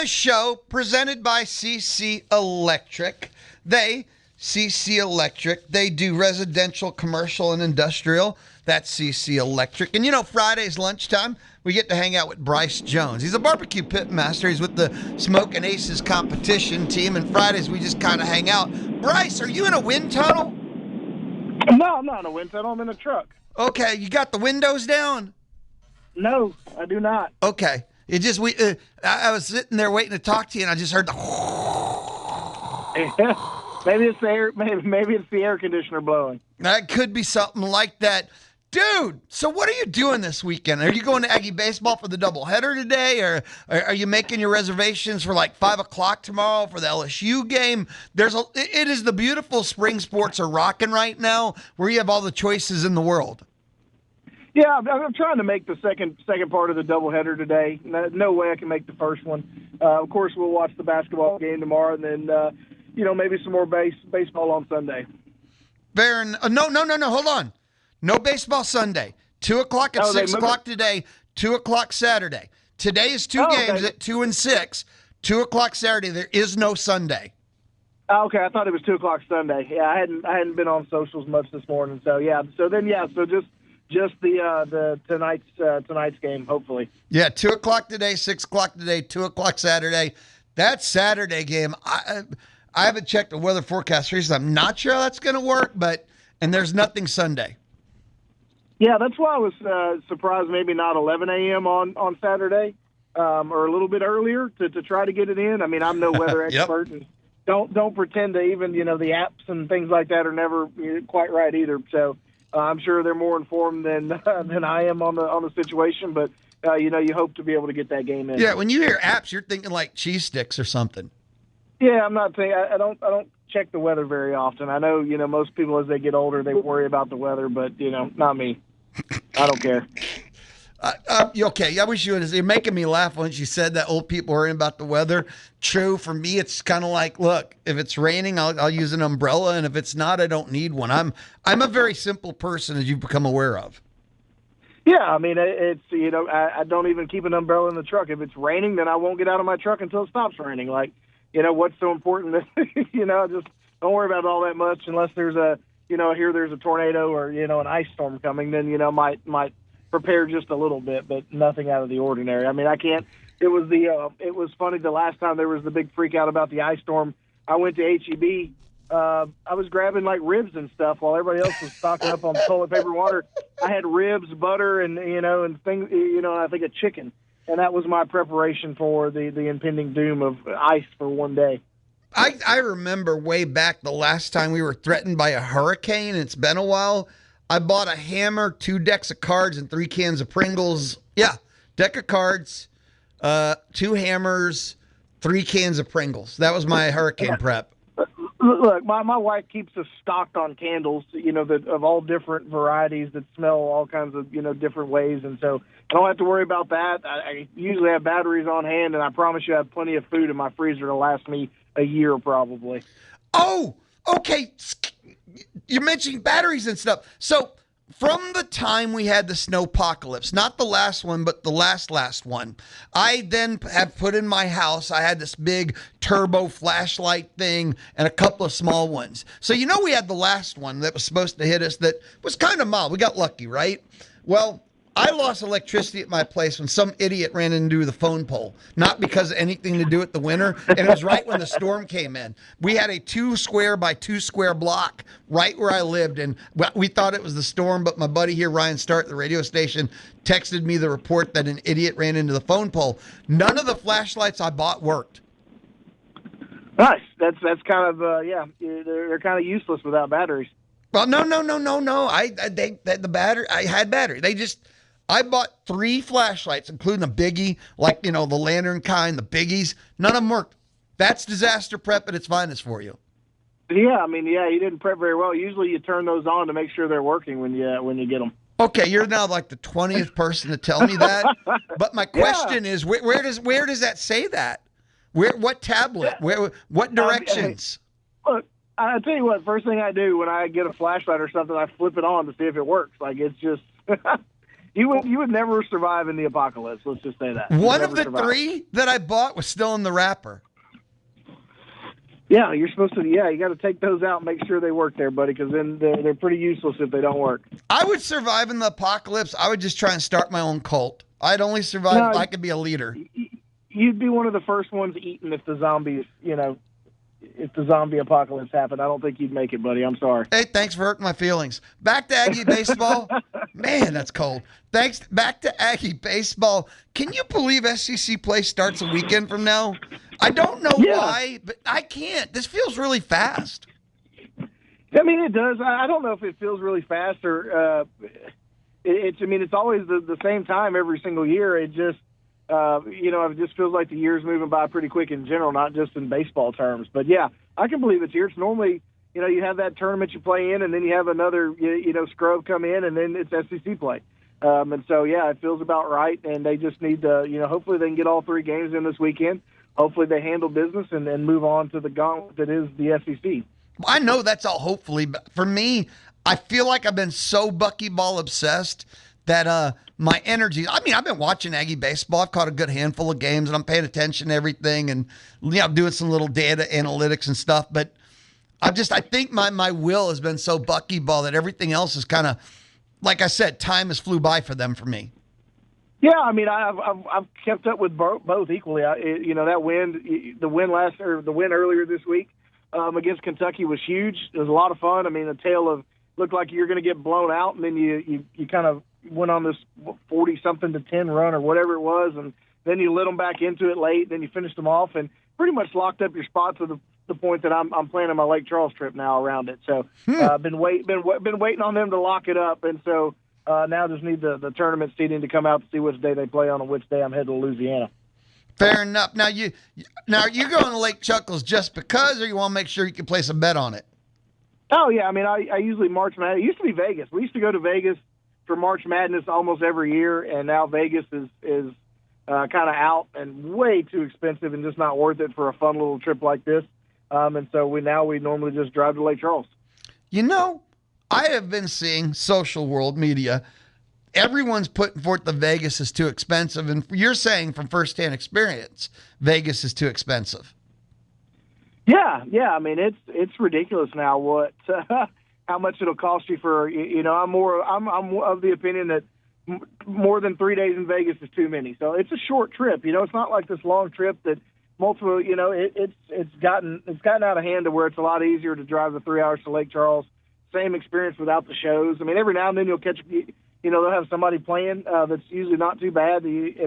the show presented by CC Electric. CC Electric, they do residential, commercial, and industrial. That's CC Electric. And Friday's lunchtime, we get to hang out with Brice Jones. He's a barbecue pitmaster. He's with the Smokin' Aces competition team. And Fridays, we just kind of hang out. Brice, are you in a wind tunnel? No, I'm not in a wind tunnel. I'm in a truck. Okay, you got the windows down? No, I do not. Okay. I was sitting there waiting to talk to you, and I just heard the. Maybe it's the air. Maybe it's the air conditioner blowing. That could be something like that, dude. So what are you doing this weekend? Are you going to Aggie Baseball for the doubleheader today, or are you making your reservations for like 5:00 tomorrow for the LSU game? It is the beautiful spring sports are rocking right now, where you have all the choices in the world. Yeah, I'm trying to make the second part of the doubleheader today. No way I can make the first one. Of course, we'll watch the basketball game tomorrow, and then maybe some more baseball on Sunday. No, hold on. No baseball Sunday. 2:00 and 6:00 today. 2:00 Saturday. Today is two games at 2 and 6. 2:00 Saturday. There is no Sunday. Okay, I thought it was 2:00 Sunday. Yeah, I hadn't been on socials much this morning. So just the tonight's game, hopefully. Yeah, 2:00 today, 6:00 today, 2:00 Saturday. That Saturday game, I haven't checked the weather forecast recently. I'm not sure how that's going to work, and there's nothing Sunday. Yeah, that's why I was surprised maybe not 11 a.m. on Saturday or a little bit earlier to try to get it in. I mean, I'm no weather expert, and don't pretend to even, the apps and things like that are never quite right either. So I'm sure they're more informed than I am on the situation, but you hope to be able to get that game in. Yeah, when you hear apps, you're thinking like cheese sticks or something. Yeah, I'm not saying I don't check the weather very often. I know most people as they get older they worry about the weather, but not me. I don't care. Okay, I wish you would. You're making me laugh once you said that old people worrying about the weather. True, for me, it's kind of like, look, if it's raining, I'll use an umbrella, and if it's not, I don't need one. I'm a very simple person, as you've become aware of. Yeah, I mean, it's I don't even keep an umbrella in the truck. If it's raining, then I won't get out of my truck until it stops raining. Like, what's so important that just don't worry about it all that much unless there's a I hear there's a tornado or an ice storm coming. Then might prepare just a little bit, but nothing out of the ordinary. I mean, I can't. It was funny the last time there was the big freak out about the ice storm. I went to HEB. I was grabbing like ribs and stuff while everybody else was stocking up on toilet paper and water. I had ribs, butter, and and things. I think a chicken, and that was my preparation for the impending doom of ice for one day. I remember way back the last time we were threatened by a hurricane. It's been a while. I bought a hammer, 2 decks of cards, and 3 cans of Pringles. Yeah, deck of cards, 2 hammers, 3 cans of Pringles. That was my hurricane prep. Look, my wife keeps us stocked on candles, that of all different varieties that smell all kinds of, different ways. And so I don't have to worry about that. I usually have batteries on hand, and I promise you I have plenty of food in my freezer to last me a year probably. Oh, okay. You're mentioning batteries and stuff. So from the time we had the snowpocalypse, not the last one, but the last one, I then have put in my house, I had this big turbo flashlight thing and a couple of small ones. So we had the last one that was supposed to hit us that was kind of mild. We got lucky, right? Well, I lost electricity at my place when some idiot ran into the phone pole, not because of anything to do with the winter. And it was right when the storm came in. We had a 2 square by 2 square block right where I lived. And we thought it was the storm, but my buddy here, Ryan Stark, the radio station, texted me the report that an idiot ran into the phone pole. None of the flashlights I bought worked. Nice. That's kind of, they're kind of useless without batteries. Well, no. I had battery. I bought 3 flashlights, including a biggie, like, the lantern kind, the biggies. None of them worked. That's disaster prep at its finest for you. Yeah, I mean, you didn't prep very well. Usually you turn those on to make sure they're working when you get them. Okay, you're now like the 20th person to tell me that. But my question is, where does that say that? What tablet? What directions? Look, I'll tell you what, first thing I do when I get a flashlight or something, I flip it on to see if it works. Like, it's just... You would never survive in the apocalypse. Let's just say that. One of the three that I bought was still in the wrapper. Yeah, you're supposed to. Yeah, you got to take those out and make sure they work there, buddy, because then they're pretty useless if they don't work. I would survive in the apocalypse. I would just try and start my own cult. I'd only survive if I could be a leader. You'd be one of the first ones eaten if the zombies, if the zombie apocalypse happened. I don't think you'd make it, buddy. I'm sorry. Hey, thanks for hurting my feelings. Back to Aggie Baseball. Man, that's cold. Thanks. Back to Aggie Baseball. Can you believe SEC play starts a weekend from now? I don't know why, but I can't. This feels really fast. I mean, it does. I don't know if it feels really fast or it's always the same time every single year. It just, it just feels like the year's moving by pretty quick in general, not just in baseball terms. But, yeah, I can believe it's here. It's normally, you have that tournament you play in, and then you have another, scrub come in, and then it's SEC play. And so, yeah, it feels about right, and they just need to, hopefully they can get all three games in this weekend. Hopefully they handle business and move on to the gauntlet that is the SEC. I know that's all hopefully, but for me, I feel like I've been so buckyball obsessed that my energy, I've been watching Aggie Baseball. I've caught a good handful of games, and I'm paying attention to everything and doing some little data analytics and stuff, but I think my will has been so buckyball that everything else is kind of, like I said, time has flew by for them for me. Yeah, I've kept up with both equally. That the win earlier this week against Kentucky was huge. It was a lot of fun. The tale of looked like you're going to get blown out, and then you kind of went on this 40-something to 10 run or whatever it was, and then you lit them back into it late, and then you finished them off, and pretty much locked up your spot to the point that I'm planning my Lake Charles trip now around it. So been waiting on them to lock it up, and so. Now just need the tournament seeding to come out to see which day they play on and which day I'm headed to Louisiana. Fair enough. Now you going to Lake Chuckles just because, or you want to make sure you can place a bet on it? Oh yeah, I usually March Madness. It used to be Vegas. We used to go to Vegas for March Madness almost every year, and now Vegas is kind of out and way too expensive and just not worth it for a fun little trip like this. And so we normally just drive to Lake Charles. I have been seeing social world media. Everyone's putting forth the Vegas is too expensive. And you're saying from firsthand experience, Vegas is too expensive. Yeah. It's ridiculous now what how much it'll cost you for, I'm of the opinion that more than 3 days in Vegas is too many. So it's a short trip. It's not like this long trip that multiple, it's gotten out of hand to where it's a lot easier to drive the 3 hours to Lake Charles. Same experience without the shows. Every now and then you'll catch, they'll have somebody playing that's usually not too bad.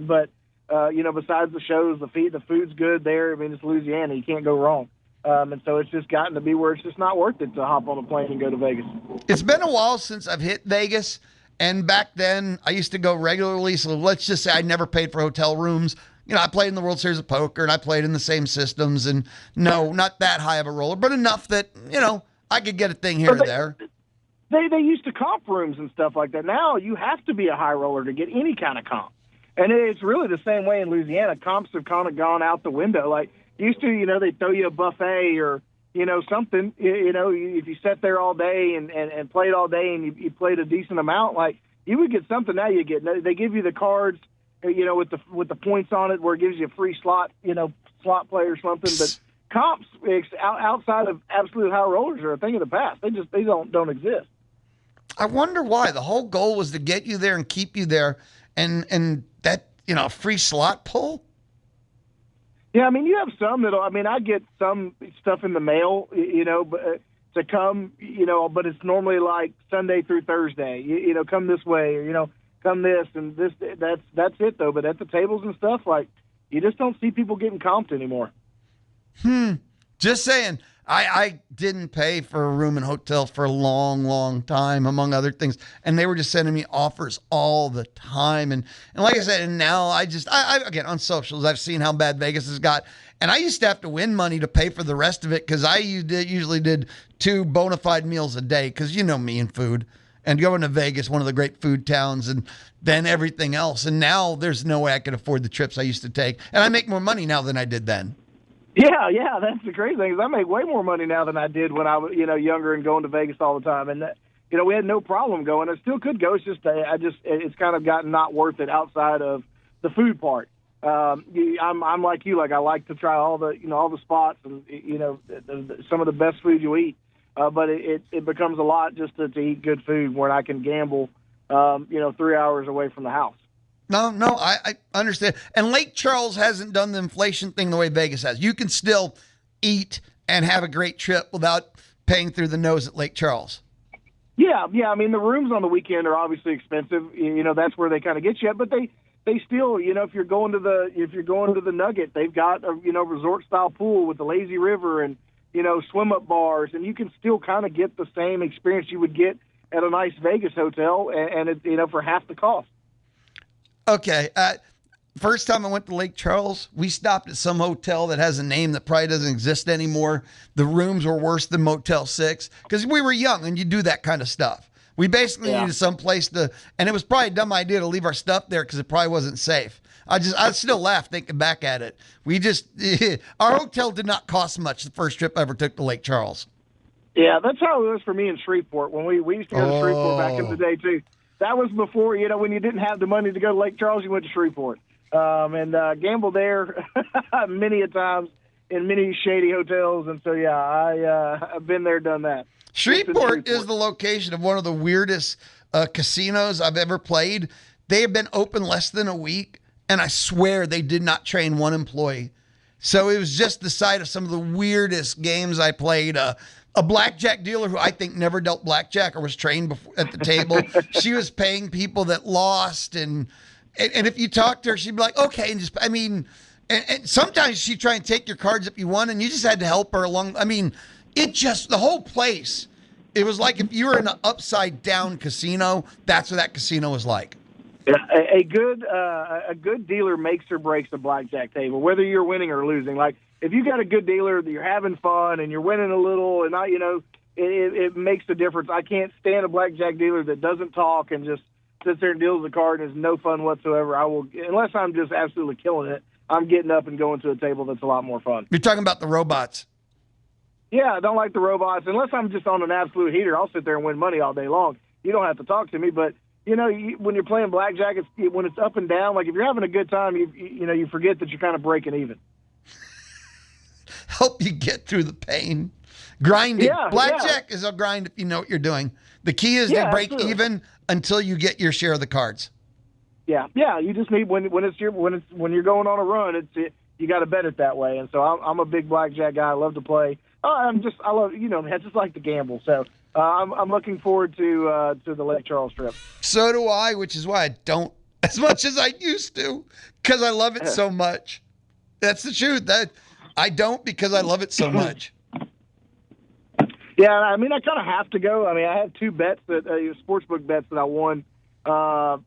But, besides the shows, the food's good there. It's Louisiana. You can't go wrong. And so it's just gotten to be where it's just not worth it to hop on a plane and go to Vegas. It's been a while since I've hit Vegas. And back then I used to go regularly. So let's just say I never paid for hotel rooms. I played in the World Series of Poker and I played in the same systems. And no, not that high of a roller, but enough that, I could get a thing here or there. They used to comp rooms and stuff like that. Now you have to be a high roller to get any kind of comp. And it's really the same way in Louisiana. Comps have kind of gone out the window. Like used to, they throw you a buffet or, something, if you sat there all day and played all day and you played a decent amount, like you would get something. Now they give you the cards, with the points on it where it gives you a free slot, slot play or something. But comps outside of absolute high rollers are a thing of the past. They don't exist. I wonder why. The whole goal was to get you there and keep you there, and that free slot pull. Yeah, you have some that'll. I get some stuff in the mail, but to come, but it's normally like Sunday through Thursday. Come this way, or come this and this. That's it though. But at the tables and stuff, like you just don't see people getting comped anymore. Just saying. I didn't pay for a room and hotel for a long, long time, among other things. And they were just sending me offers all the time. And like I said, and now I again, on socials, I've seen how bad Vegas has got. And I used to have to win money to pay for the rest of it because I usually did 2 bona fide meals a day because me and food. And going to Vegas, one of the great food towns, and then everything else. And now there's no way I could afford the trips I used to take. And I make more money now than I did then. Yeah, that's the crazy thing is I make way more money now than I did when I was, younger and going to Vegas all the time. And we had no problem going. I still could go. It's just it's kind of gotten not worth it outside of the food part. I'm like you. Like, I like to try all the spots and some of the best food you eat. But it becomes a lot just to eat good food when I can gamble, 3 hours away from the house. No, I understand. And Lake Charles hasn't done the inflation thing the way Vegas has. You can still eat and have a great trip without paying through the nose at Lake Charles. Yeah. I mean, the rooms on the weekend are obviously expensive. That's where they kind of get you at. But they still, if you're going to the Nugget, they've got a resort style pool with the lazy river and swim up bars, and you can still kind of get the same experience you would get at a nice Vegas hotel, and it, for half the cost. Okay. First time I went to Lake Charles, we stopped at some hotel that has a name that probably doesn't exist anymore. The rooms were worse than Motel 6 because we were young and you do that kind of stuff. We basically needed some place and it was probably a dumb idea to leave our stuff there because it probably wasn't safe. I still laugh thinking back at it. Our hotel did not cost much the first trip I ever took to Lake Charles. Yeah, that's how it was for me in Shreveport. When we used to go to Shreveport back in the day too. That was before, when you didn't have the money to go to Lake Charles, you went to Shreveport. And gambled there many a times in many shady hotels. And so, I've been there, done that. Shreveport is the location of one of the weirdest casinos I've ever played. They have been open less than a week, and I swear they did not train one employee. So it was just the site of some of the weirdest games I played. A blackjack dealer who I think never dealt blackjack or was trained before at the table. She was paying people that lost, and if you talk to her, she'd be like, okay, and sometimes she'd try and take your cards if you won, and you just had to help her along. The whole place, it was like if you were in an upside down casino, that's what that casino was like. Yeah, a good dealer makes or breaks the blackjack table, whether you're winning or losing. Like, if you got a good dealer that you're having fun and you're winning a little, and it makes a difference. I can't stand a blackjack dealer that doesn't talk and just sits there and deals the card and is no fun whatsoever. Unless I'm just absolutely killing it, I'm getting up and going to a table that's a lot more fun. You're talking about the robots. Yeah, I don't like the robots. Unless I'm just on an absolute heater, I'll sit there and win money all day long. You don't have to talk to me, but when you're playing blackjack, when it's up and down. Like, if you're having a good time, you forget that you're kind of breaking even. Help you get through the pain. Grinding. Yeah, blackjack is a grind if you know what you're doing. The key is to break even until you get your share of the cards. Yeah. You just need when you're going on a run, you got to bet it that way. And so I'm a big blackjack guy. I love to play. I love I just like to gamble. So I'm looking forward to the Lake Charles trip. So do I, which is why I don't as much as I used to, because I love it so much. That's the truth. That I don't, because I love it so much. Yeah, I kind of have to go. I have two bets sportsbook bets that I won. I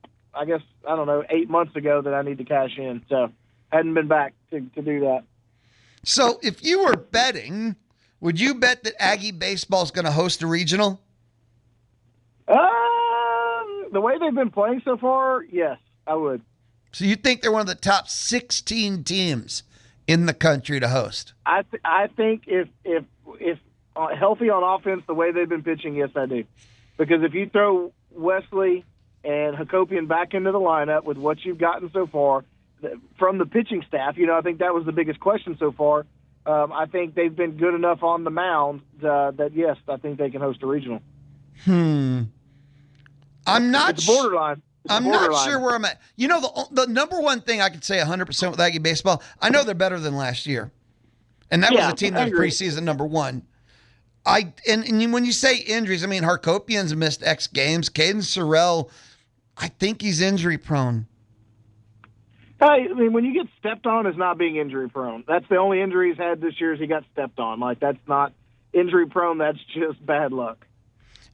guess 8 months ago that I need to cash in. So I hadn't been back to do that. So if you were betting, would you bet that Aggie Baseball is going to host a regional? The way they've been playing so far, yes, I would. So you think they're one of the top 16 teams in the country to host? I think if healthy on offense, the way they've been pitching, yes, I do. Because if you throw Wesley and Hakopian back into the lineup with what you've gotten so far from the pitching staff, I think that was the biggest question so far. I think they've been good enough on the mound that, yes, I think they can host a regional. I'm not it's borderline. Not sure where I'm at. The number one thing I could say 100% with Aggie Baseball, I know they're better than last year. And that was a team that was preseason number one. And when you say injuries, Harkopian's missed X games. Caden Sorrell, I think he's injury prone. When you get stepped on, it's not being injury prone. That's the only injury he's had this year is he got stepped on. Like, that's not injury prone. That's just bad luck.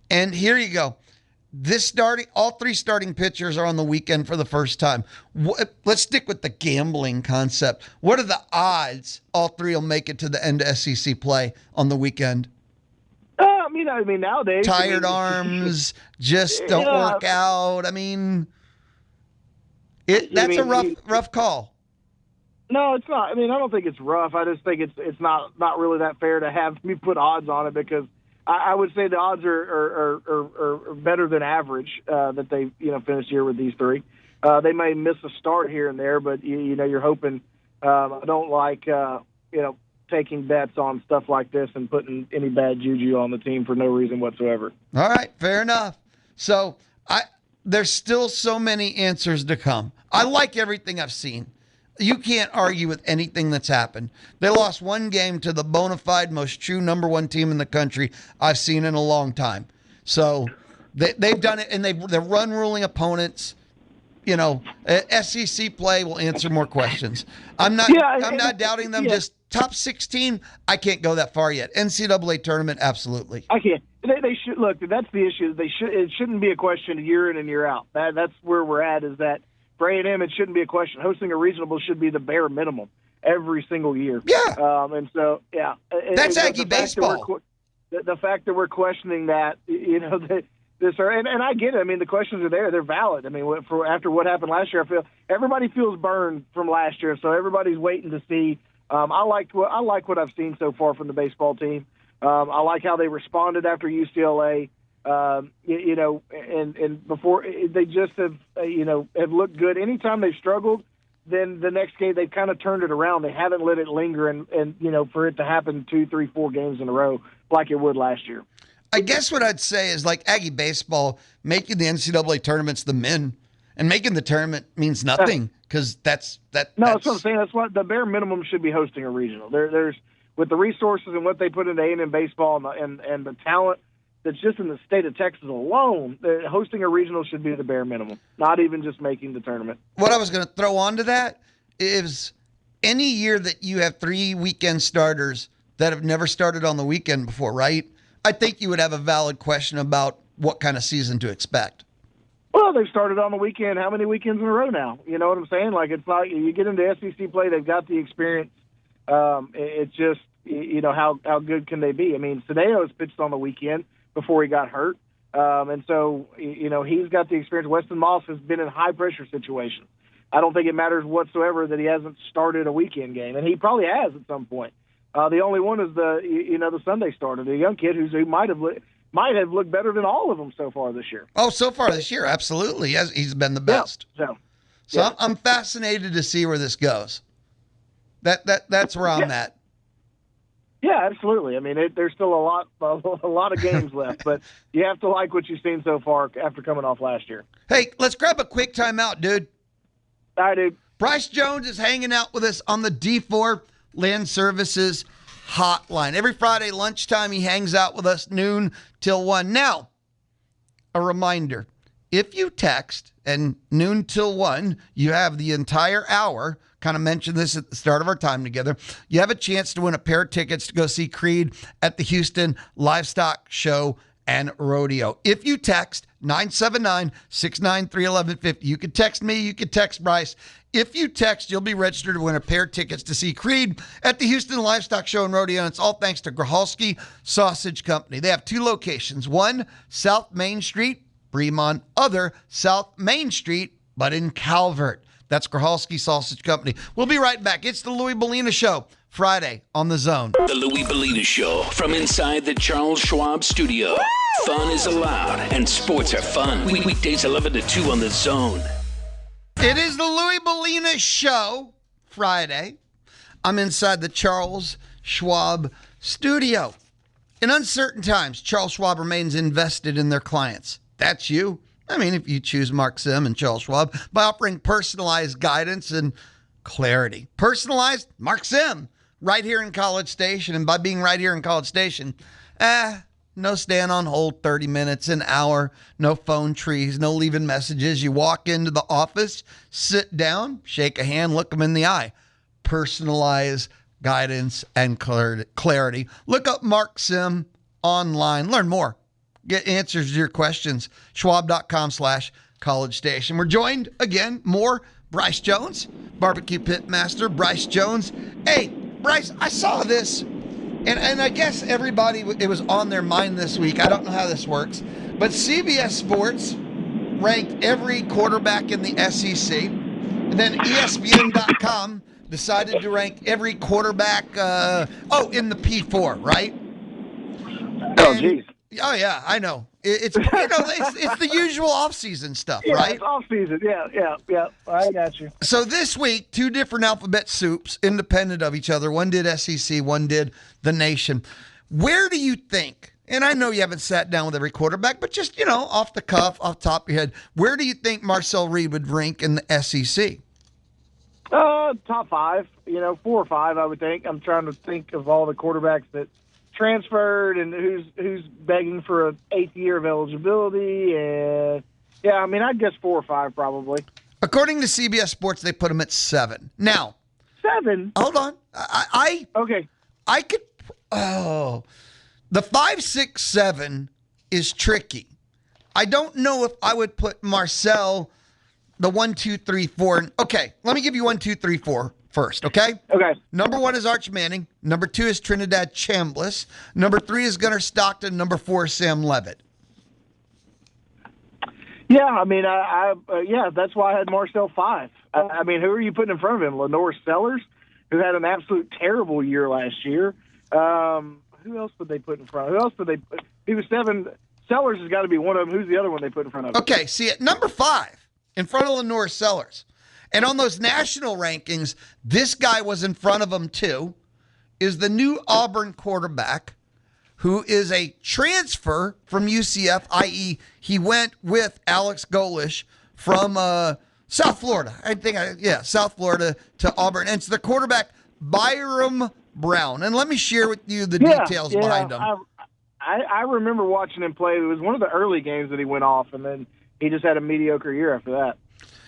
And here you go. All three starting pitchers are on the weekend for the first time. Let's stick with the gambling concept. What are the odds all three will make it to the end of SEC play on the weekend? Nowadays, tired arms just don't work out. That's a rough call. No, it's not. I don't think it's rough. I just think it's not really that fair to have me put odds on it because I would say the odds are better than average that they finish here with these three. They may miss a start here and there, but you're hoping. I don't like taking bets on stuff like this and putting any bad juju on the team for no reason whatsoever. All right, fair enough. So there's still so many answers to come. I like everything I've seen. You can't argue with anything that's happened. They lost one game to the bona fide, most true number one team in the country I've seen in a long time. So they've done it, and they're run ruling opponents. SEC play will answer more questions. I'm not doubting them. Just top 16, I can't go that far yet. NCAA tournament, absolutely. I can't. They should look. That's the issue. It shouldn't be a question year in and year out. That's where we're at. Is that for A&M? It shouldn't be a question. Hosting a regional should be the bare minimum every single year. Yeah. And so that's Aggie Baseball. The fact that we're questioning that, and I get it. I mean, the questions are there; they're valid. I mean, after what happened last year, I feel everybody feels burned from last year, so everybody's waiting to see. I like what I've seen so far from the baseball team. I like how they responded after UCLA. And before they just have looked good. Anytime they've struggled, then the next game they've kind of turned it around. They haven't let it linger and for it to happen 2, 3, 4 games in a row like it would last year. I guess what I'd say is like Aggie Baseball making the NCAA tournaments the men, and making the tournament means nothing because that's what I'm saying. That's what the bare minimum should be hosting a regional. There's with the resources and what they put into A&M baseball and the talent that's just in the state of Texas alone, hosting a regional should be the bare minimum, not even just making the tournament. What I was going to throw onto that is any year that you have 3 weekend starters that have never started on the weekend before, right? I think you would have a valid question about what kind of season to expect. Well, they've started on the weekend. How many weekends in a row now? You know what I'm saying? Like, it's not, you get into SEC play, they've got the experience. It's just, how good can they be? I mean, Sadeo's pitched on the weekend before he got hurt. And so, he's got the experience. Weston Moss has been in high-pressure situations. I don't think it matters whatsoever that he hasn't started a weekend game, and he probably has at some point. The only one is the Sunday starter, the young kid who might have looked better than all of them so far this year. Oh, so far this year, absolutely. He's been the best. Yeah. I'm fascinated to see where this goes. That's where I'm at. Yeah, absolutely. I mean, there's still a lot of games left, but you have to like what you've seen so far after coming off last year. Hey, let's grab a quick timeout, dude. All right, dude. Brice Jones is hanging out with us on the D4 Land Services hotline. Every Friday lunchtime, he hangs out with us noon till 1. Now, a reminder, if you text and noon till 1, you have the entire hour. Kind of mentioned this at the start of our time together. You have a chance to win a pair of tickets to go see Creed at the Houston Livestock Show and Rodeo. If you text 979-693-1150, you could text me, you could text Brice. If you text, you'll be registered to win a pair of tickets to see Creed at the Houston Livestock Show and Rodeo, and it's all thanks to Grocholski Sausage Company. They have 2 locations, one South Main Street, Bremont, other South Main Street, but in Calvert. That's Grocholski Sausage Company. We'll be right back. It's the Louis Bellina Show, Friday on The Zone. The Louis Bellina Show from inside the Charles Schwab studio. Woo! Fun is allowed and sports are fun. Weekdays 11 to 2 on The Zone. It is the Louis Bellina Show, Friday. I'm inside the Charles Schwab studio. In uncertain times, Charles Schwab remains invested in their clients. That's you. I mean, if you choose Mark Sim and Charles Schwab, by offering personalized guidance and clarity. Personalized, Mark Sim, right here in College Station. And by being right here in College Station, no stand on hold 30 minutes, an hour, no phone trees, no leaving messages. You walk into the office, sit down, shake a hand, look them in the eye. Personalized guidance and clarity. Look up Mark Sim online. Learn more. Get answers to your questions. Schwab.com/College Station. We're joined again, more Brice Jones, BBQ PitMaster, Brice Jones. Hey, Brice, I saw this. And I guess everybody, it was on their mind this week. I don't know how this works. But CBS Sports ranked every quarterback in the SEC. And then ESPN.com decided to rank every quarterback, in the P4, right? geez. Oh yeah, I know. It's it's the usual off-season stuff, Yeah, right? it's off-season. Yeah. I got you. So this week, two different alphabet soups, independent of each other. One did SEC, one did the Nation. Where do you think? And I know you haven't sat down with every quarterback, but just off the cuff, off the top of your head, where do you think Marcel Reed would rank in the SEC? Top 5. 4 or 5, I would think. I'm trying to think of all the quarterbacks that transferred and who's begging for an 8th year of eligibility. And I'd guess 4 or 5 probably. According to CBS Sports, they put him at 7. Now, 7. Hold on. Okay. I could. Oh, the 5, 6, 7 is tricky. I don't know if I would put Marcel the 1, 2, 3, 4. Okay, let me give you 1, 2, 3, 4 first. Okay. Okay. Number 1 is Arch Manning. Number 2 is Trinidad Chambliss. Number 3 is Gunnar Stockton. Number 4 is Sam Levitt. Yeah, that's why I had Marcel 5. Who are you putting in front of him? Lenore Sellers, who had an absolute terrible year last year. Who else did they put in front? Who else did they put? He was 7. Sellers has got to be one of them. Who's the other one they put in front of him? Okay, see, at number 5, in front of Lenore Sellers, and on those national rankings, this guy was in front of him too, is the new Auburn quarterback, who is a transfer from UCF, i.e., he went with Alex Golish from South Florida. South Florida to Auburn. And it's the quarterback, Byram Brown. And let me share with you the details behind him. I remember watching him play. It was one of the early games that he went off, and then he just had a mediocre year after that.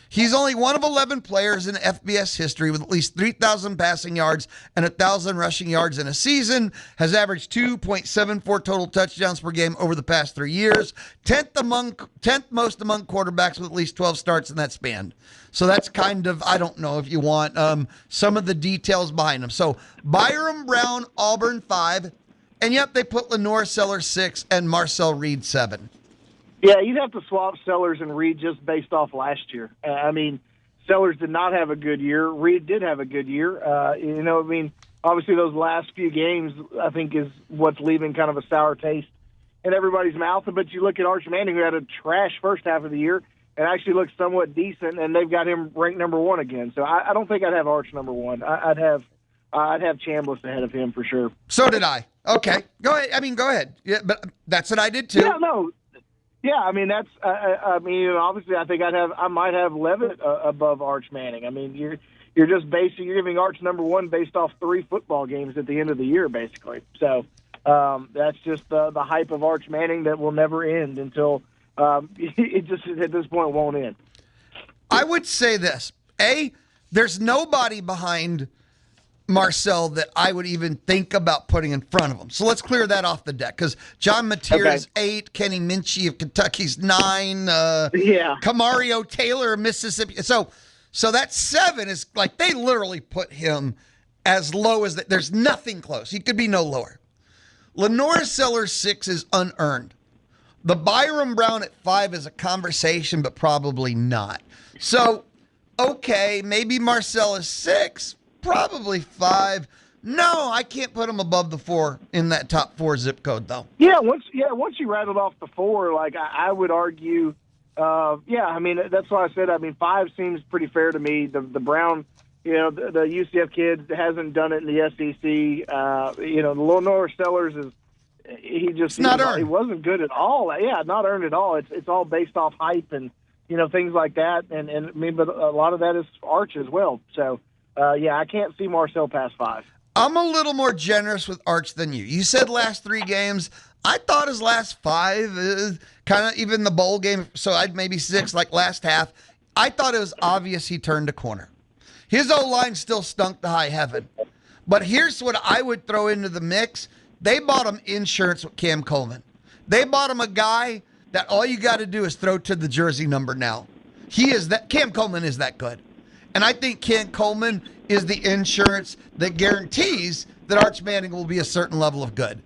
He's only one of 11 players in FBS history with at least 3,000 passing yards and 1,000 rushing yards in a season, has averaged 2.74 total touchdowns per game over the past 3 years, 10th most among quarterbacks with at least 12 starts in that span. So that's kind of, I don't know if you want some of the details behind him. So Byram Brown, Auburn 5, and yep, they put Lenore Sellers 6 and Marcel Reed 7. Yeah, you'd have to swap Sellers and Reed just based off last year. Sellers did not have a good year. Reed did have a good year. Obviously those last few games, I think, is what's leaving kind of a sour taste in everybody's mouth. But you look at Arch Manning, who had a trash first half of the year and actually looked somewhat decent, and they've got him ranked number 1 again. So I don't think I'd have Arch number 1. I'd have Chambliss ahead of him for sure. So did I. Okay, go ahead. Go ahead. Yeah, but that's what I did too. Yeah, no. Yeah, that's. Obviously, I think I might have Levitt above Arch Manning. You're just you're giving Arch number 1 based off 3 football games at the end of the year, basically. So that's just the hype of Arch Manning that will never end until it just at this point won't end. I would say this: there's nobody behind Marcel that I would even think about putting in front of him. So let's clear that off the deck, because John Mateer is 8, Kenny Minchie of Kentucky's 9, Camario Taylor of Mississippi. So that 7 is like they literally put him as low as that. There's nothing close. He could be no lower. Lenore Sellers 6 is unearned. The Byram Brown at 5 is a conversation, but probably not. So, okay, maybe Marcel is 6. Probably 5. No, I can't put him above the 4 in that top 4 zip code, though. Once you rattled off the 4, I would argue, that's why I said, 5 seems pretty fair to me. The Brown, the UCF kid hasn't done it in the SEC. Lenore Sellers he wasn't good at all. Yeah, not earned at all. It's all based off hype and things like that. But a lot of that is Arch as well. So. I can't see Marcel past 5. I'm a little more generous with Arch than you. You said last 3 games. I thought his last 5, kind of even the bowl game, so I'd maybe 6, like last half. I thought it was obvious he turned a corner. His O-line still stunk to high heaven. But here's what I would throw into the mix. They bought him insurance with Cam Coleman. They bought him a guy that all you got to do is throw to the jersey number now. Cam Coleman is that good. And I think Ken Coleman is the insurance that guarantees that Arch Manning will be a certain level of good.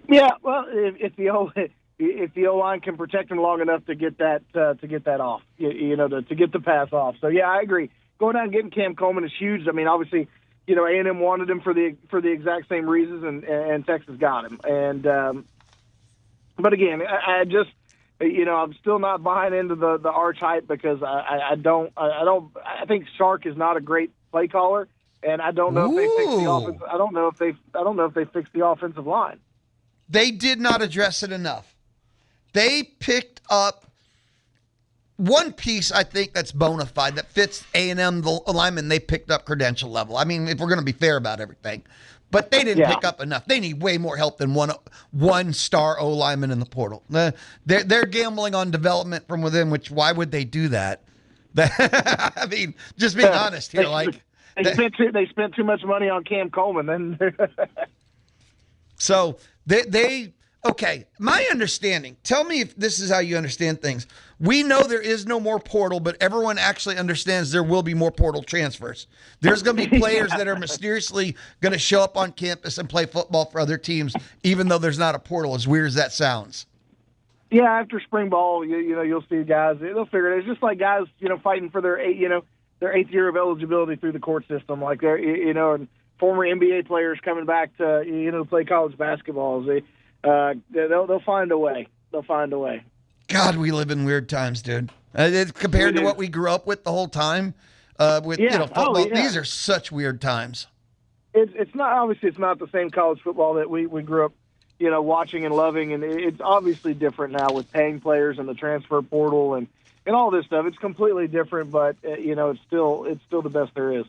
Yeah, well, if the O-line can protect him long enough to get that off, to get the pass off. So yeah, I agree. Going down and getting Cam Coleman is huge. Obviously, A&M wanted him for the exact same reasons, and Texas got him. And But again, I just, I'm still not buying into the arch hype because I think Sark is not a great play caller, and I don't know if they fixed the offense. I don't know if they fixed the offensive line. They did not address it enough. They picked up one piece, I think, that's bona fide, that fits A&M, the lineman they picked up credential level. I mean, if we're going to be fair about everything. But they didn't pick up enough. They need way more help than one star O lineman in the portal. They're gambling on development from within, which why would they do that? I mean, just being honest here. They spent too much money on Cam Coleman. Then So okay, my understanding, tell me if this is how you understand things. We know there is no more portal, but everyone actually understands there will be more portal transfers. There's going to be players that are mysteriously going to show up on campus and play football for other teams, even though there's not a portal, as weird as that sounds. Yeah, after spring ball, you'll see guys, they'll figure it. It's just like guys, fighting for their eighth year of eligibility through the court system, like they're, and former NBA players coming back to, play college basketball. They'll find a way. They'll find a way. God, we live in weird times, dude. Compared to what we grew up with the whole time, football. These are such weird times. It's not the same college football that we grew up, watching and loving, and it's obviously different now with paying players and the transfer portal and all this stuff. It's completely different, but it's still the best there is.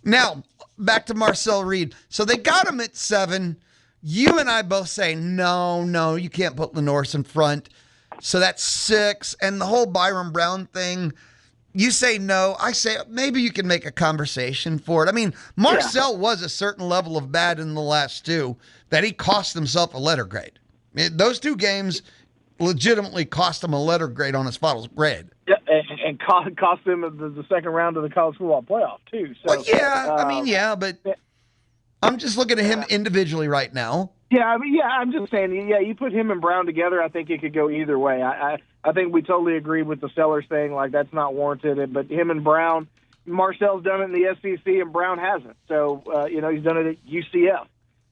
Now back to Marcel Reed. So they got him at 7. You and I both say no, you can't put Lenoris in front. So that's 6. And the whole Byron Brown thing, you say no. I say maybe you can make a conversation for it. I mean, Marcel was a certain level of bad in the last 2 that he cost himself a letter grade. Those 2 games legitimately cost him a letter grade on his final grade. Yeah, and cost him the second round of the college football playoff, too. So, but I'm just looking at him individually right now. I'm just saying, you put him and Brown together, I think it could go either way. I think we totally agree with the Sellers thing, like that's not warranted. But him and Brown, Marcel's done it in the SEC and Brown hasn't. So, he's done it at UCF.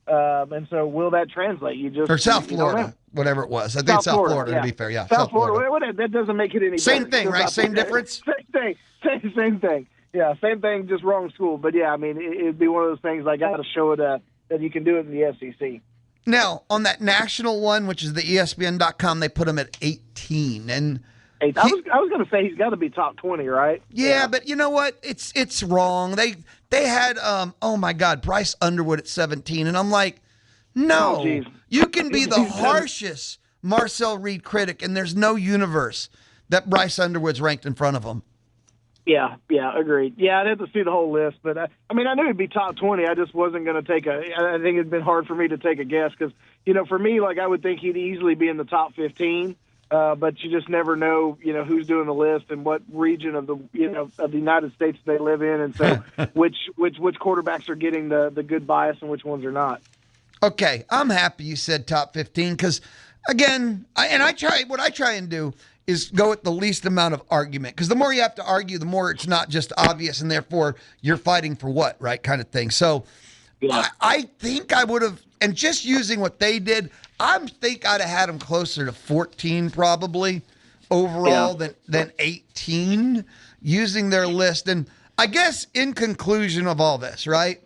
And so will that translate? Or South Florida, whatever it was. I think South Florida, to be fair. Yeah, South Florida. That doesn't make it any same better. Thing, right? Same difference? Same thing. Yeah, same thing, just wrong school. But, yeah, I mean, it'd be one of those things I got to show it that you can do it in the SEC. Now, on that national one, which is the ESPN.com, they put him at 18. And I was going to say he's got to be top 20, right? Yeah, but you know what? It's wrong. They had, oh, my God, Brice Underwood at 17. And I'm like, no, you can be the harshest Marcel Reed critic, and there's no universe that Brice Underwood's ranked in front of him. Yeah, agreed. Yeah, I'd have to see the whole list, but I knew he'd be top 20. I just wasn't going to I think it'd been hard for me to take a guess because, for me, like I would think he'd easily be in the top 15, but you just never know, who's doing the list and what region of the, of the United States they live in, and so which quarterbacks are getting the good bias and which ones are not. Okay, I'm happy you said top 15 because, again, I try and do is go with the least amount of argument. Because the more you have to argue, the more it's not just obvious, and therefore you're fighting for what, right, kind of thing. So I think I would have, and just using what they did, I think I'd have had them closer to 14 probably overall than 18 using their list. And I guess in conclusion of all this, right,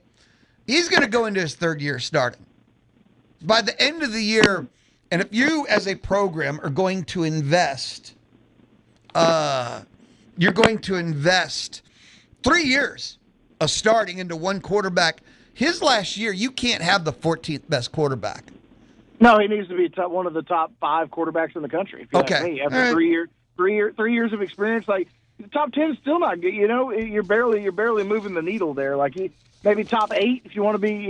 he's going to go into his 3rd year starting. By the end of the year, and if you as a program are going to invest, you're going to invest 3 years of starting into one quarterback. His last year, you can't have the 14th best quarterback. No, he needs to be one of the top 5 quarterbacks in the country. If you ask me. After 3 years of experience, like the top 10 is still not good. You're barely moving the needle there. Like maybe top 8 if you want to be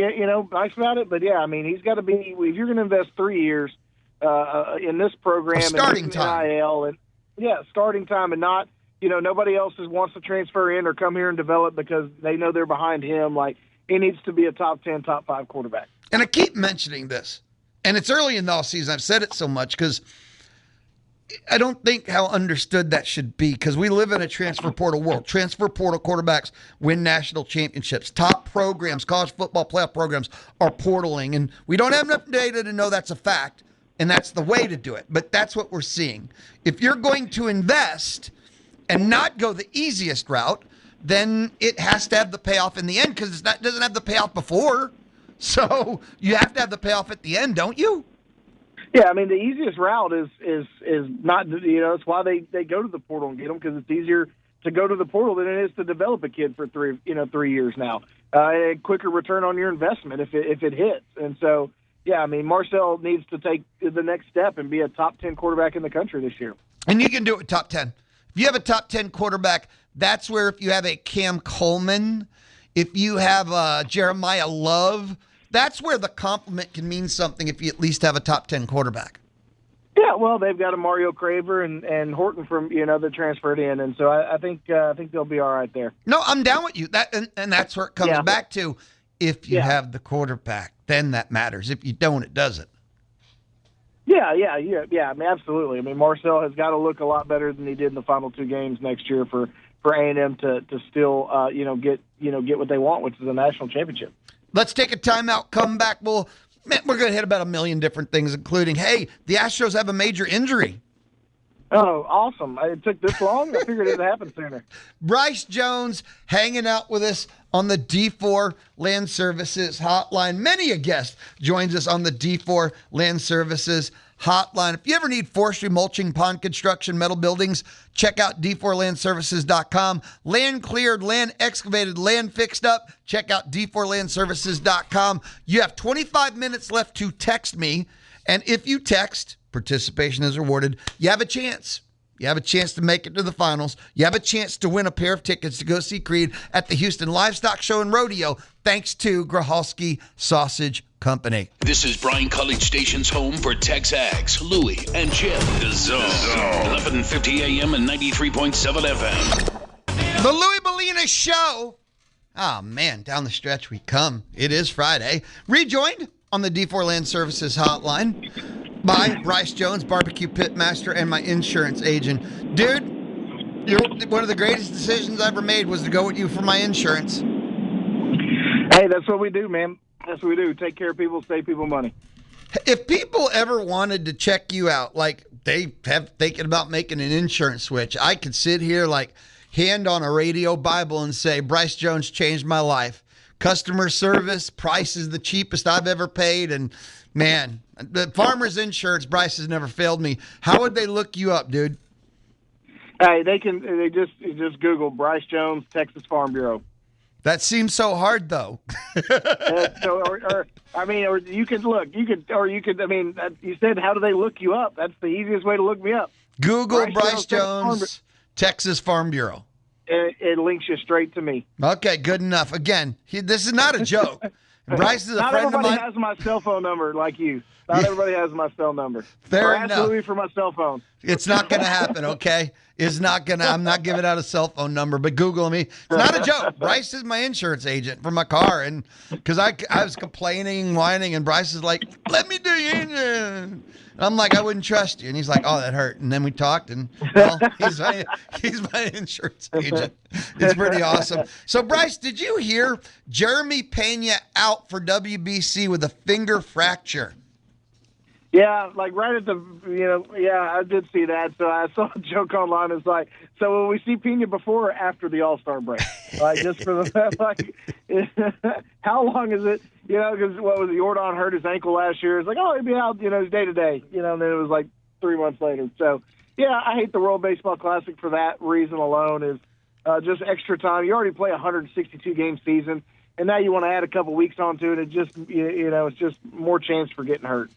nice about it. But yeah, I mean he's got to be. If you're going to invest 3 years in this program, starting time, NIL, and starting time, and not nobody else wants to transfer in or come here and develop because they know they're behind him. Like he needs to be a top 10, top 5 quarterback. And I keep mentioning this, and it's early in the offseason. I've said it so much because I don't think how understood that should be because we live in a transfer portal world. Transfer portal quarterbacks win national championships. Top programs, college football playoff programs are portaling, and we don't have enough data to know that's a fact. and that's the way to do it. But that's what we're seeing. If you're going to invest and not go the easiest route, then it has to have the payoff in the end, because it doesn't have the payoff before. So you have to have the payoff at the end, don't you? Yeah, I mean, the easiest route is not, it's why they go to the portal and get them, because it's easier to go to the portal than it is to develop a kid for 3 years now. A quicker return on your investment if it hits. And so, yeah, I mean, Marcel needs to take the next step and be a top 10 quarterback in the country this year. And you can do it with top 10. If you have a top 10 quarterback, that's where, if you have a Cam Coleman, if you have a Jeremiah Love, that's where the compliment can mean something, if you at least have a top 10 quarterback. Yeah, well, they've got a Mario Craver and Horton from that transferred in, and so I think they'll be all right there. No, I'm down with you. And that's where it comes back to. If you have the quarterback, then that matters. If you don't, it doesn't. Yeah. I mean, absolutely. I mean, Marcel has got to look a lot better than he did in the final 2 games next year for A&M to still get what they want, which is a national championship. Let's take a timeout. Come back. We're going to hit about a million different things, including, hey, the Astros have a major injury. Oh, awesome. It took this long? I figured it would happen sooner. Brice Jones hanging out with us on the D4 Land Services hotline. Many a guest joins us on the D4 Land Services hotline. If you ever need forestry, mulching, pond construction, metal buildings, check out d4landservices.com. Land cleared, land excavated, land fixed up, check out d4landservices.com. You have 25 minutes left to text me, and if you text, participation is rewarded. You have a chance. You have a chance to make it to the finals. You have a chance to win a pair of tickets to go see Creed at the Houston Livestock Show and Rodeo, thanks to Grohalski Sausage Company. This is Bryan College Station's home for Texags, Louie, and Jim. The Zone. 1150 AM and 93.7 FM. The Louie Bellina Show. Oh, man, down the stretch we come. It is Friday. Rejoined on the D4 Land Services hotline by Brice Jones, BBQ PitMaster, and my insurance agent. Dude, one of the greatest decisions I ever made was to go with you for my insurance. Hey, that's what we do, man. That's what we do. Take care of people, save people money. If people ever wanted to check you out, like they have thinking about making an insurance switch, I could sit here like hand on a radio Bible and say, Brice Jones changed my life. Customer service, price is the cheapest I've ever paid. And man, the farmer's insurance, Brice has never failed me. How would they look you up, dude? Hey, they just Google Brice Jones, Texas Farm Bureau. That seems so hard, though. Or you could look. You said, how do they look you up? That's the easiest way to look me up. Google Brice Jones, Texas Farm Bureau. It links you straight to me. Okay, good enough. Again, this is not a joke. Brice is a friend of mine. Not everybody has my cell phone number like you. Not everybody has my cell number. Fair enough. Ask Louie for my cell phone. It's not going to happen, okay? I'm not giving out a cell phone number, but Google me. It's not a joke. Brice is my insurance agent for my car, and because I was complaining, whining, and Brice is like, let me do your engine. And I'm like, I wouldn't trust you. And he's like, oh, that hurt. And then we talked, and well, he's my insurance agent. It's pretty awesome. So, Brice, did you hear Jeremy Pena out for WBC with a finger fracture? Yeah, like right at I did see that. So I saw a joke online. It's like, so will we see Pena before or after the All-Star break? Like, just for the, how long is it? Because what was it, Jordan hurt his ankle last year. It's like, oh, he'll be out, day to day. And then it was like 3 months later. So, yeah, I hate the World Baseball Classic for that reason alone, is just extra time. You already play a 162-game season, and now you want to add a couple weeks onto it. It just, it's just more chance for getting hurt.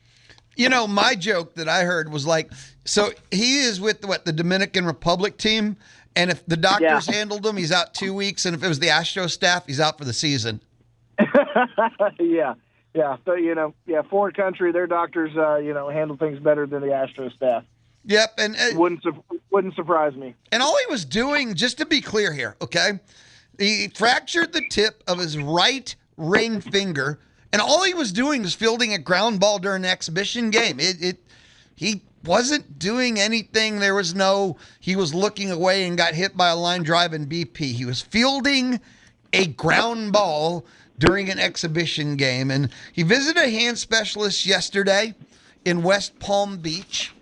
My joke that I heard was like, so he is with the Dominican Republic team, and if the doctors handled him, he's out 2 weeks, and if it was the Astros staff, he's out for the season. Yeah. So, foreign country, their doctors, handle things better than the Astros staff. Yep. And wouldn't surprise me. And all he was doing, just to be clear here, okay, he fractured the tip of his right ring finger. And all he was doing was fielding a ground ball during an exhibition game. He wasn't doing anything. He was looking away and got hit by a line drive in BP. He was fielding a ground ball during an exhibition game. And he visited a hand specialist yesterday. in West Palm Beach,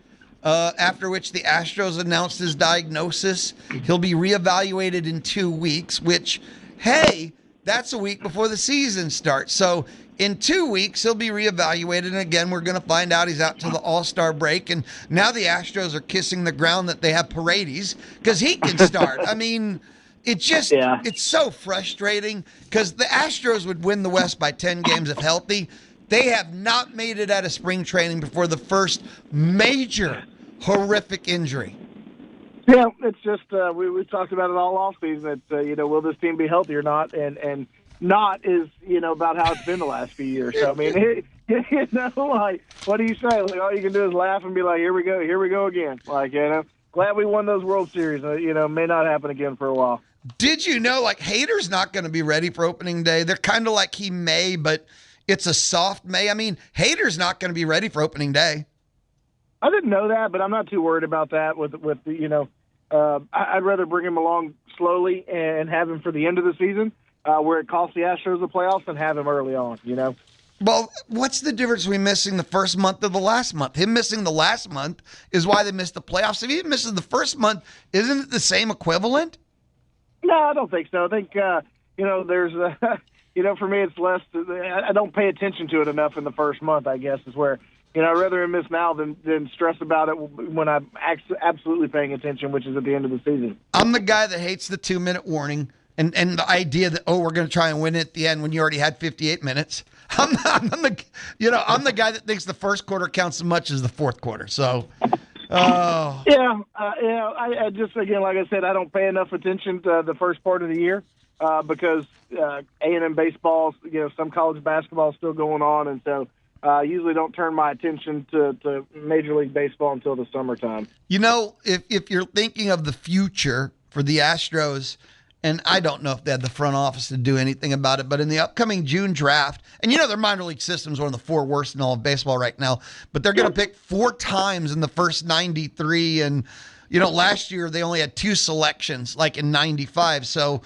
after which the Astros announced his diagnosis. He'll be reevaluated in 2 weeks, which, hey, that's a week before the season starts. So in 2 weeks, he'll be reevaluated. And again, we're going to find out he's out to the All-Star break. And now the Astros are kissing the ground that they have Paredes because he can start. I mean, it's so frustrating because the Astros would win the West by 10 games if healthy. They have not made it out of spring training before the first major horrific injury. Yeah, it's just we talked about it all offseason. That will this team be healthy or not? And not is about how it's been the last few years. So I mean, like what do you say? Like all you can do is laugh and be like, here we go again. Like glad we won those World Series. May not happen again for a while. Did you know like Hader's not going to be ready for opening day? They're kind of like he may, but it's a soft May. I mean, Hader's not going to be ready for opening day. I didn't know that, but I'm not too worried about that. I'd rather bring him along slowly and have him for the end of the season, where it costs the Astros the playoffs, than have him early on. Well, what's the difference between missing the first month or the last month? Him missing the last month is why they missed the playoffs. If he misses the first month, isn't it the same equivalent? No, I don't think so. I think there's for me, it's less. I don't pay attention to it enough in the first month, I guess, is where, I'd rather miss now than stress about it when I'm absolutely paying attention, which is at the end of the season. I'm the guy that hates the 2-minute warning and the idea that, we're going to try and win it at the end when you already had 58 minutes. I'm the guy that thinks the first quarter counts as much as the fourth quarter. So, I just, again, like I said, I don't pay enough attention to the first part of the year. Because A&M baseball, some college basketball is still going on, and so I usually don't turn my attention to Major League Baseball until the summertime. If you're thinking of the future for the Astros, and I don't know if they had the front office to do anything about it, but in the upcoming June draft, and their minor league system is one of the 4 worst in all of baseball right now, but they're going to pick 4 times in the first 93, and last year they only had 2 selections, like in 95, so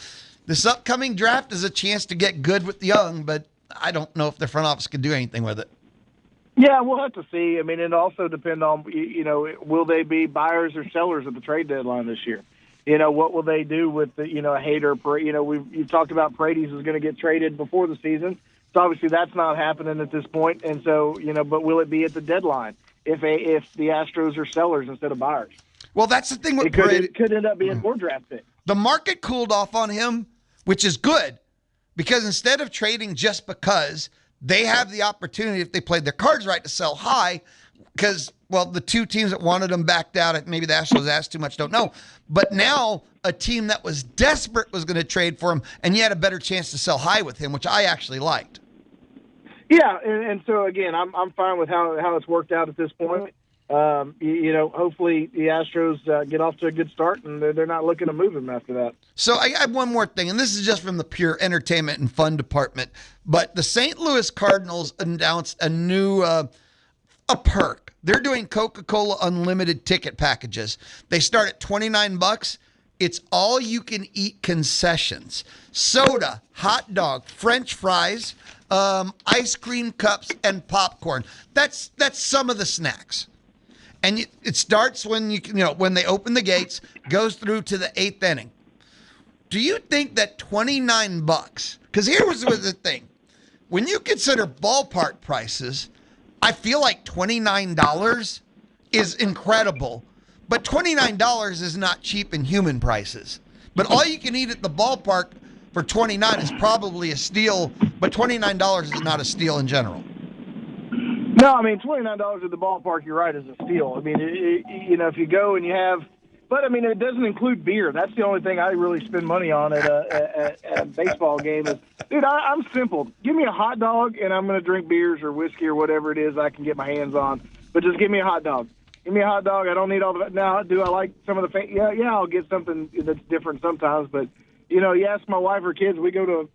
this upcoming draft is a chance to get good with the young, but I don't know if the front office can do anything with it. Yeah, we'll have to see. I mean, it also depends on, will they be buyers or sellers at the trade deadline this year? What will they do with the, Hader? You talked about Paredes is going to get traded before the season. So obviously that's not happening at this point. And so, but will it be at the deadline if the Astros are sellers instead of buyers? Well, that's the thing with Paredes. It could end up being more draft picks. The market cooled off on him, which is good, because instead of trading just because, they have the opportunity, if they played their cards right, to sell high, because, the 2 teams that wanted him backed out. Maybe the Astros asked too much, don't know. But now a team that was desperate was going to trade for him, and you had a better chance to sell high with him, which I actually liked. Yeah, and so, again, I'm fine with how it's worked out at this point. Hopefully the Astros get off to a good start, and they're not looking to move him after that. So I have one more thing, and this is just from the pure entertainment and fun department. But the St. Louis Cardinals announced a new a perk. They're doing Coca-Cola unlimited ticket packages. They start at $29. It's all you can eat concessions: soda, hot dog, French fries, ice cream cups, and popcorn. That's some of the snacks. And it starts when when they open the gates, goes through to the 8th inning. Do you think that $29? Because here was the thing: when you consider ballpark prices, I feel like $29 is incredible, but $29 is not cheap in human prices. But all you can eat at the ballpark for $29 is probably a steal, but $29 is not a steal in general. No, I mean, $29 at the ballpark, you're right, is a steal. I mean, if you go and you have, but I mean, it doesn't include beer. That's the only thing I really spend money on at a baseball game. Is, dude, I'm simple. Give me a hot dog, and I'm going to drink beers or whiskey or whatever it is I can get my hands on. But just give me a hot dog. Give me a hot dog. I don't need all the. Now, do I like some of the? Yeah, I'll get something that's different sometimes. But you ask my wife or kids, we go to,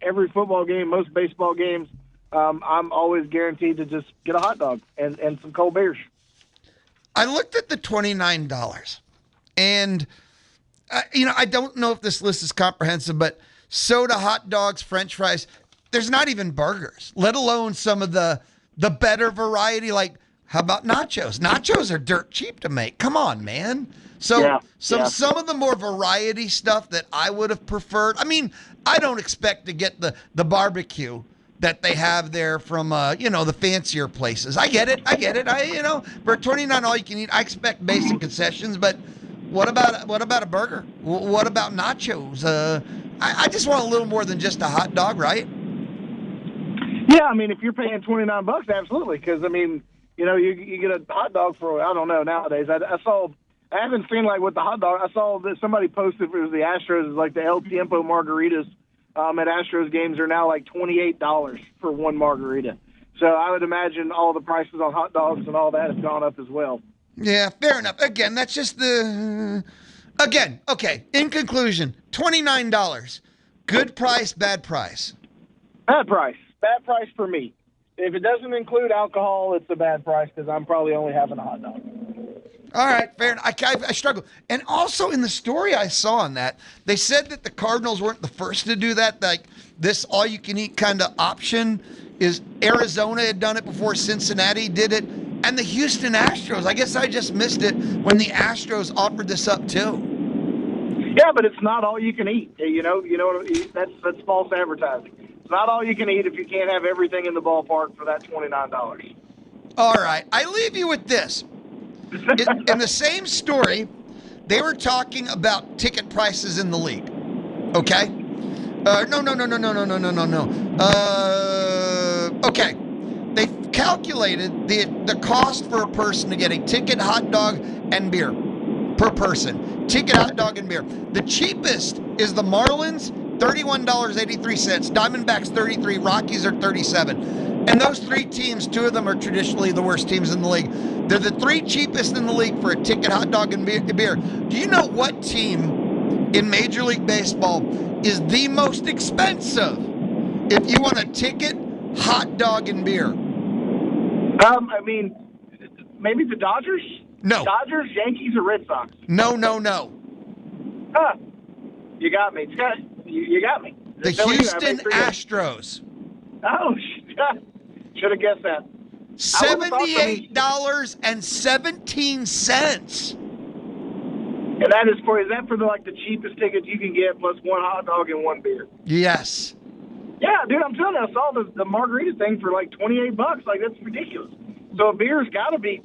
every football game, most baseball games. I'm always guaranteed to just get a hot dog and some cold beers. I looked at the $29, and I don't know if this list is comprehensive, but soda, hot dogs, French fries. There's not even burgers, let alone some of the the better variety, like how about nachos? Nachos are dirt cheap to make. Come on, man. So some of the more variety stuff that I would have preferred. I mean, I don't expect to get the barbecue that they have there from the fancier places. I get it. For $29 all you can eat, I expect basic concessions, but what about a burger? What about nachos? I just want a little more than just a hot dog, right? Yeah, I mean, if you're paying $29, absolutely, because I mean, you get a hot dog for, I don't know, nowadays. I haven't seen like with the hot dog. I saw that somebody posted, it was the Astros, like the El Tiempo margaritas at Astros games are now like $28 for one margarita. So I would imagine all the prices on hot dogs and all that have gone up as well. Yeah, fair enough. Again, that's just okay. In conclusion, $29. Good price, bad price? Bad price. Bad price for me. If it doesn't include alcohol, it's a bad price because I'm probably only having a hot dog. All right, fair enough. I struggle. And also in the story I saw on that, they said that the Cardinals weren't the first to do that. Like this all-you-can-eat kind of option is Arizona had done it before, Cincinnati did it, and the Houston Astros. I guess I just missed it when the Astros offered this up too. Yeah, but it's not all you can eat. That's false advertising. It's not all you can eat if you can't have everything in the ballpark for that $29. All right, I leave you with this. In the same story, they were talking about ticket prices in the league. Okay? No. Okay. They calculated the cost for a person to get a ticket, hot dog, and beer per person. Ticket, hot dog, and beer. The cheapest is the Marlins, $31.83. Diamondbacks, $33. Rockies are $37. And those three teams, two of them are traditionally the worst teams in the league. They're the three cheapest in the league for a ticket, hot dog, and beer. Do you know what team in Major League Baseball is the most expensive if you want a ticket, hot dog, and beer? I mean, maybe the Dodgers? No. Dodgers, Yankees, or Red Sox? No. Huh. You got me. You got me. The Houston Astros. Oh, should have guessed that. $78.17. And is that for the cheapest tickets you can get plus one hot dog and one beer? Yes. Yeah, dude, I'm telling you, I saw the margarita thing for like $28. Like, that's ridiculous. So a beer's got to be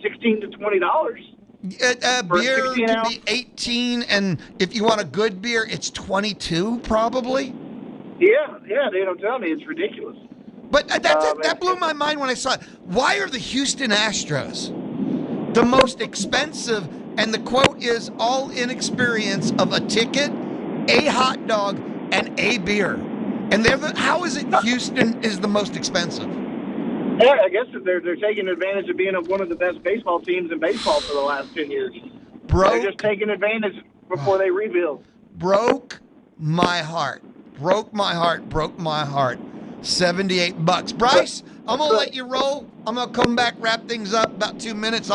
$16 to $20. Beer can be 18, and if you want a good beer, it's 22 probably. Yeah, dude, I'm telling you, it's ridiculous. But that blew my mind when I saw it. Why are the Houston Astros the most expensive? And the quote is all inexperience of a ticket, a hot dog, and a beer. And how is it Houston is the most expensive? Yeah, I guess they're taking advantage of being one of the best baseball teams in baseball for the last 10 years. They're just taking advantage before they rebuild. Broke my heart. $78. Brice, I'm going to let you roll. I'm going to come back, wrap things up about 2 minutes.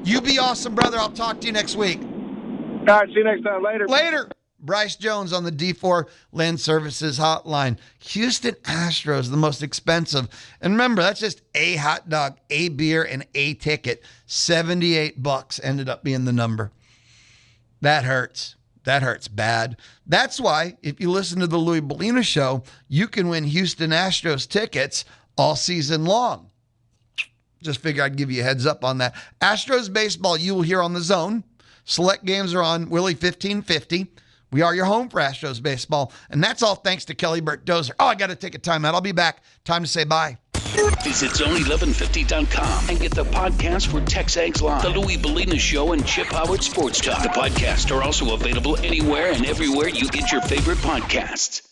You be awesome, brother. I'll talk to you next week. All right, see you next time. Later. Brice Jones on the D4 Land Services Hotline. Houston Astros, the most expensive. And remember, that's just a hot dog, a beer, and a ticket. $78 ended up being the number. That hurts. That hurts bad. That's why, if you listen to the Louis Bellina Show, you can win Houston Astros tickets all season long. Just figure I'd give you a heads up on that. Astros baseball, you will hear on the Zone. Select games are on Willie 1550. We are your home for Astros baseball, and that's all thanks to Kelly Burt Dozer. I got to take a timeout. I'll be back. Time to say bye. Visit zone1150.com and get the podcast for TexAgs Live, the Louis Bellina Show, and Chip Howard Sports Talk. The podcasts are also available anywhere and everywhere you get your favorite podcasts.